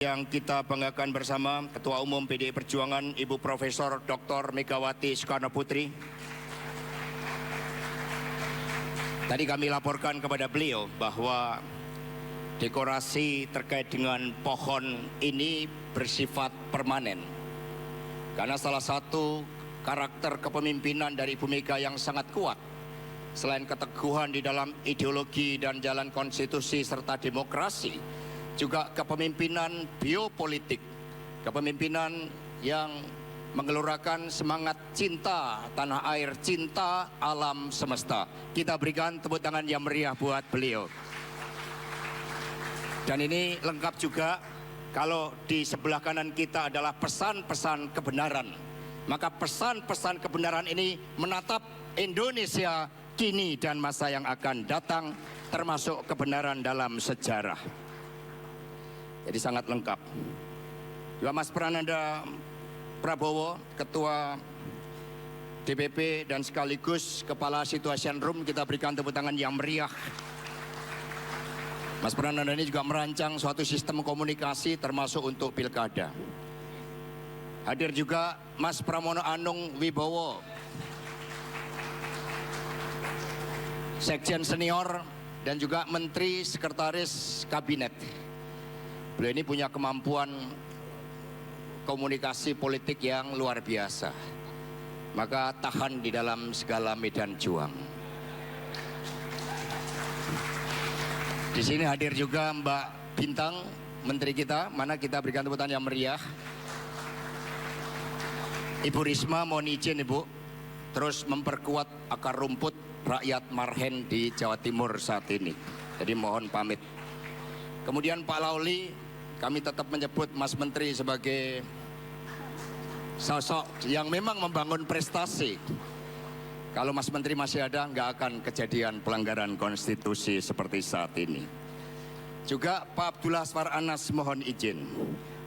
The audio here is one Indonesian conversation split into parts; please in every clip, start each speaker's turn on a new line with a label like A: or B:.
A: Yang kita banggakan bersama Ketua Umum PDI Perjuangan Ibu Profesor Dr. Megawati Soekarno Putri. Tadi kami laporkan kepada beliau bahwa dekorasi terkait dengan pohon ini bersifat permanen. Karena salah satu karakter kepemimpinan dari Ibu Mega yang sangat kuat, selain keteguhan di dalam ideologi dan jalan konstitusi serta demokrasi, juga kepemimpinan biopolitik, kepemimpinan yang menggelorakan semangat cinta tanah air, cinta alam semesta. Kita berikan tepuk tangan yang meriah buat beliau. Dan ini lengkap juga kalau di sebelah kanan kita adalah pesan-pesan kebenaran. Maka pesan-pesan kebenaran ini menatap Indonesia kini dan masa yang akan datang, termasuk kebenaran dalam sejarah. Jadi sangat lengkap. Juga Mas Prananda Prabowo, Ketua DPP dan sekaligus Kepala Situation Room, kita berikan tepuk tangan yang meriah. Mas Prananda ini juga merancang suatu sistem komunikasi termasuk untuk pilkada. Hadir juga Mas Pramono Anung Wibowo, Sekjen Senior dan juga Menteri Sekretaris Kabinet. Beliau ini punya kemampuan komunikasi politik yang luar biasa. Maka tahan di dalam segala medan juang. Di sini hadir juga Mbak Bintang, Menteri kita, mana kita berikan tepuk tangan yang meriah. Ibu Risma, mohon izin Ibu, terus memperkuat akar rumput rakyat Marhen di Jawa Timur saat ini. Jadi mohon pamit. Kemudian Pak Lauli, kami tetap menyebut Mas Menteri sebagai sosok yang memang membangun prestasi. Kalau Mas Menteri masih ada, nggak akan kejadian pelanggaran konstitusi seperti saat ini. Juga Pak Abdullah Aswar Anas mohon izin.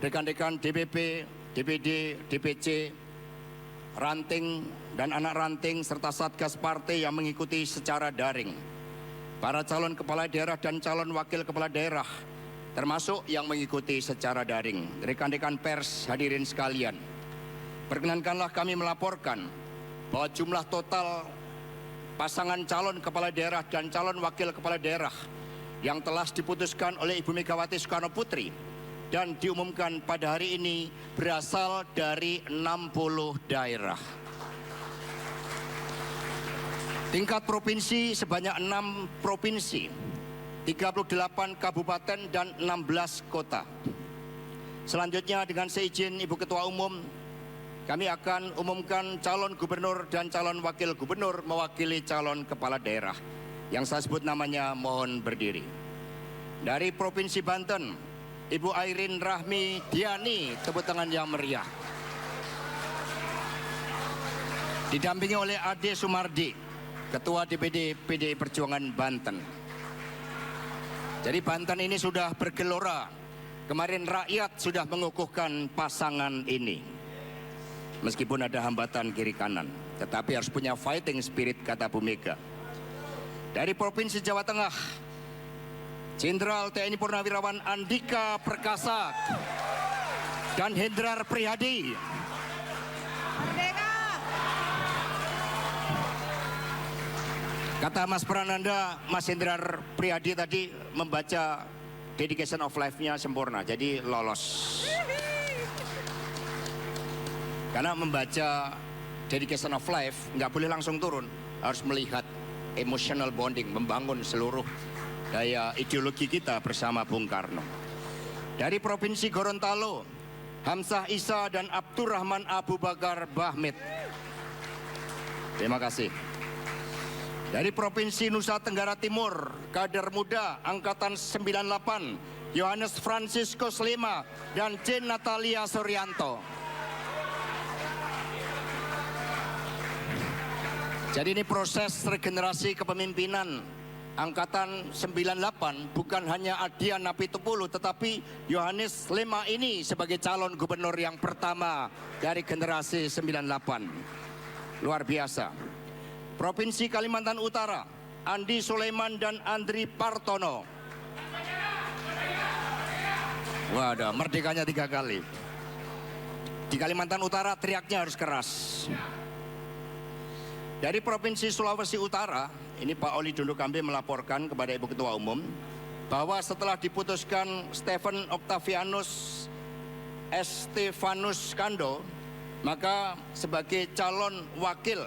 A: Rekan-rekan DPP, DPD, DPC, ranting dan anak ranting serta satgas partai yang mengikuti secara daring. Para calon kepala daerah dan calon wakil kepala daerah, termasuk yang mengikuti secara daring. Rekan-rekan pers, hadirin sekalian, perkenankanlah kami melaporkan bahwa jumlah total pasangan calon kepala daerah dan calon wakil kepala daerah yang telah diputuskan oleh Ibu Megawati Soekarno Putri dan diumumkan pada hari ini berasal dari 60 daerah. Tingkat provinsi sebanyak 6 provinsi, 38 kabupaten dan 16 kota. Selanjutnya dengan seizin Ibu Ketua Umum, kami akan umumkan calon gubernur dan calon wakil gubernur mewakili calon kepala daerah. Yang saya sebut namanya mohon berdiri. Dari Provinsi Banten, Ibu Airin Rahmi Diani, tepuk tangan yang meriah. Didampingi oleh Ade Sumardi, Ketua DPD PDI Perjuangan Banten. Jadi Banten ini sudah bergelora. Kemarin rakyat sudah mengukuhkan pasangan ini. Meskipun ada hambatan kiri kanan, tetapi harus punya fighting spirit, kata Bu Mega. Dari Provinsi Jawa Tengah, Jenderal TNI Purnawirawan Andika Perkasa dan Hendrar Prihadi. Kata Mas Prananda, Mas Hendrar Prihadi tadi membaca dedication of life-nya sempurna, jadi lolos. Karena membaca dedication of life nggak boleh langsung turun, harus melihat emotional bonding, membangun seluruh daya ideologi kita bersama Bung Karno. Dari Provinsi Gorontalo, Hamzah Isa dan Abdurrahman Abu Bakar Bahmid. Terima kasih. Dari Provinsi Nusa Tenggara Timur, kader muda Angkatan 98, Yohanes Francisco Slema dan Jane Natalia Suryanto. Jadi ini proses regenerasi kepemimpinan Angkatan 98, bukan hanya Adian Apitupulu, tetapi Yohanes Slema ini sebagai calon gubernur yang pertama dari generasi 98. Luar biasa. Provinsi Kalimantan Utara, Andi Sulaiman dan Andri Partono. Waduh, merdekanya 3 kali. Di Kalimantan Utara teriaknya harus keras. Dari Provinsi Sulawesi Utara, ini Pak Oli Dondo Kambe melaporkan kepada Ibu Ketua Umum bahwa setelah diputuskan Stephen Octavianus Estefanus Kando, maka sebagai calon wakil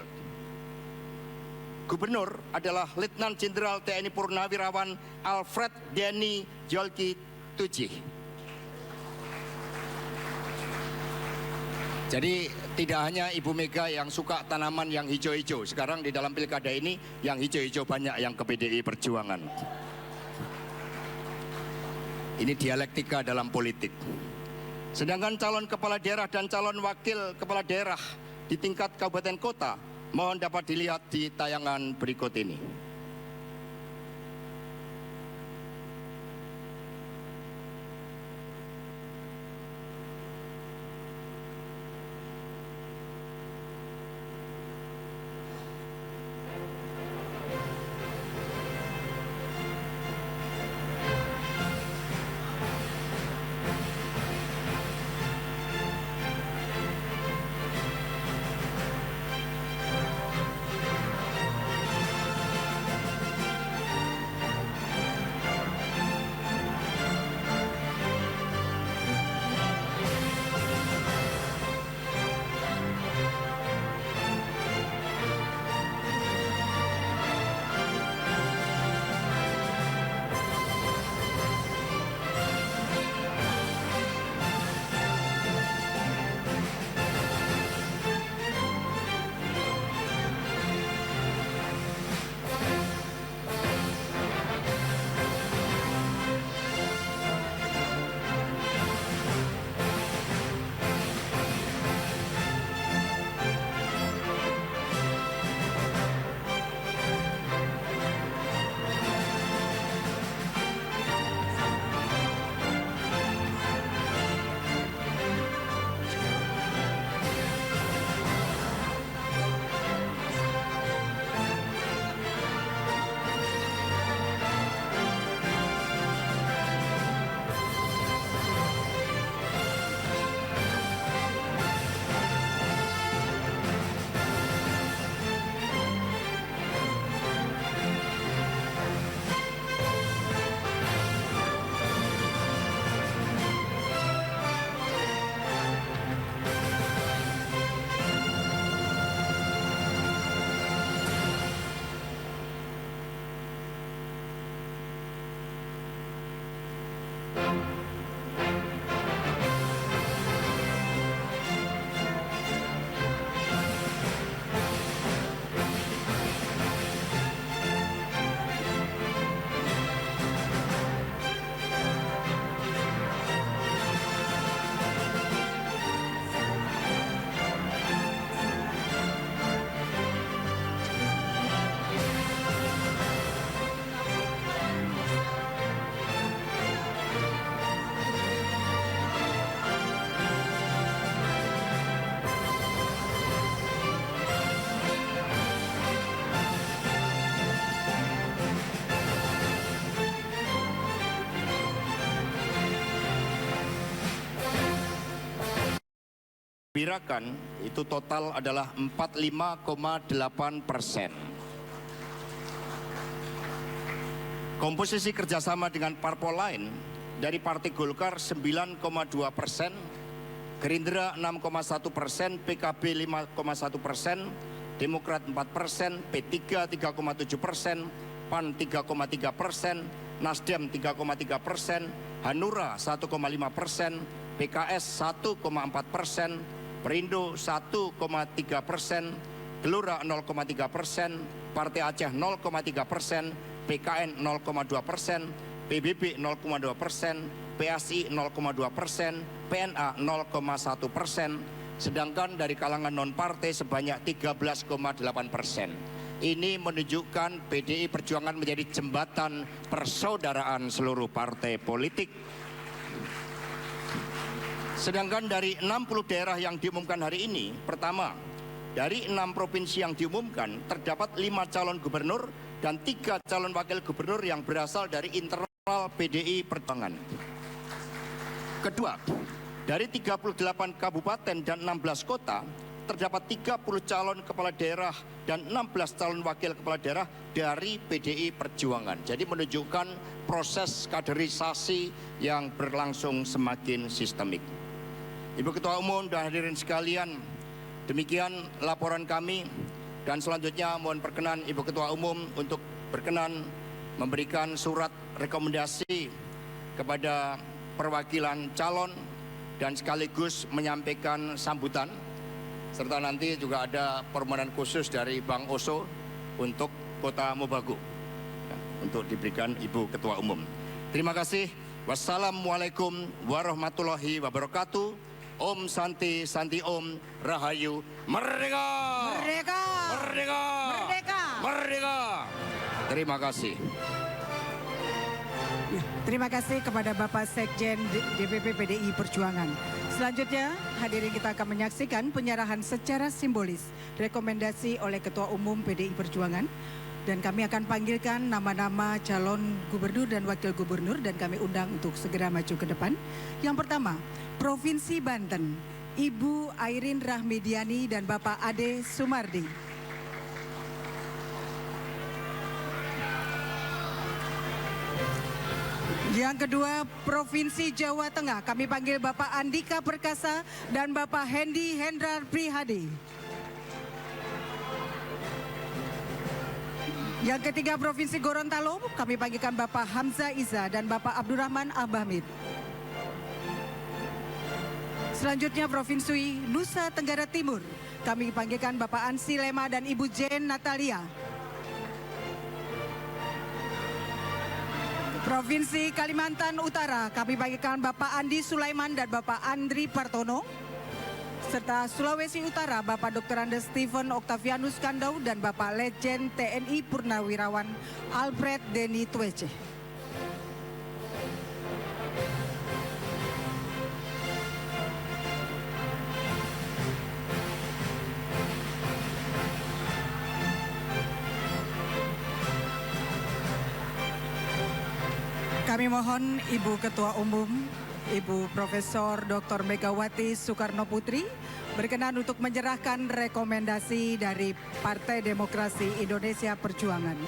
A: gubernur adalah Letnan Jenderal TNI Purnawirawan Alfred Denny Jolki Tuji. Jadi tidak hanya Ibu Mega yang suka tanaman yang hijau-hijau. Sekarang di dalam pilkada ini yang hijau-hijau banyak yang ke PDI Perjuangan. Ini dialektika dalam politik. Sedangkan calon kepala daerah dan calon wakil kepala daerah di tingkat kabupaten kota mohon dapat dilihat di tayangan berikut ini. Birakan itu total adalah 45,8%. Komposisi kerjasama dengan parpol lain dari Partai Golkar 9,2%, Gerindra 6,1%, PKB 5,1%, Demokrat 4%, P3 3,7%, PAN 3,3%, Nasdem 3,3%, Hanura 1,5%, PKS 1,4%, Perindo 1,3%, Gelora 0,3%, Partai Aceh 0,3%, PKN 0,2%, PBB 0,2%, PSI 0,2%, PNA 0,1%, sedangkan dari kalangan non-partai sebanyak 13,8%. Ini menunjukkan PDI Perjuangan menjadi jembatan persaudaraan seluruh partai politik. Sedangkan dari 60 daerah yang diumumkan hari ini, pertama, dari 6 provinsi yang diumumkan, terdapat 5 calon gubernur dan 3 calon wakil gubernur yang berasal dari internal PDI Perjuangan. Kedua, dari 38 kabupaten dan 16 kota, terdapat 30 calon kepala daerah dan 16 calon wakil kepala daerah dari PDI Perjuangan. Jadi menunjukkan proses kaderisasi yang berlangsung semakin sistemik. Ibu Ketua Umum dan hadirin sekalian, demikian laporan kami, dan selanjutnya mohon perkenan Ibu Ketua Umum untuk berkenan memberikan surat rekomendasi kepada perwakilan calon dan sekaligus menyampaikan sambutan, serta nanti juga ada permohonan khusus dari Bang Oso untuk Kota Mobagu untuk diberikan Ibu Ketua Umum. Terima kasih. Wassalamualaikum warahmatullahi wabarakatuh. Om Santi Santi Om Rahayu. Merdeka!
B: Merdeka!
A: Merdeka!
B: Merdeka!
A: Merdeka! Terima kasih.
B: Terima kasih kepada Bapak Sekjen DPP PDI Perjuangan. Selanjutnya, hadirin kita akan menyaksikan penyerahan secara simbolis rekomendasi oleh Ketua Umum PDI Perjuangan. Dan kami akan panggilkan nama-nama calon gubernur dan wakil gubernur dan kami undang untuk segera maju ke depan. Yang pertama, Provinsi Banten, Ibu Airin Rahmidiani dan Bapak Ade Sumardi. Yang kedua, Provinsi Jawa Tengah, kami panggil Bapak Andika Perkasa dan Bapak Hendi Hendrar Prihadi. Yang ketiga, Provinsi Gorontalo, kami panggilkan Bapak Hamzah Iza dan Bapak Abdurrahman Abahmid. Selanjutnya, Provinsi Nusa Tenggara Timur, kami panggilkan Bapak Ansi Lema dan Ibu Jen Natalia. Provinsi Kalimantan Utara, kami panggilkan Bapak Andi Sulaiman dan Bapak Andri Partono. Serta Sulawesi Utara, Bapak Dr. Andes Stephen Octavianus Kandau dan Bapak Legend TNI Purnawirawan Alfred Deni Tuece. Kami mohon Ibu Ketua Umum, Ibu Profesor Dr. Megawati Soekarno Putri berkenan untuk menyerahkan rekomendasi dari Partai Demokrasi Indonesia Perjuangan.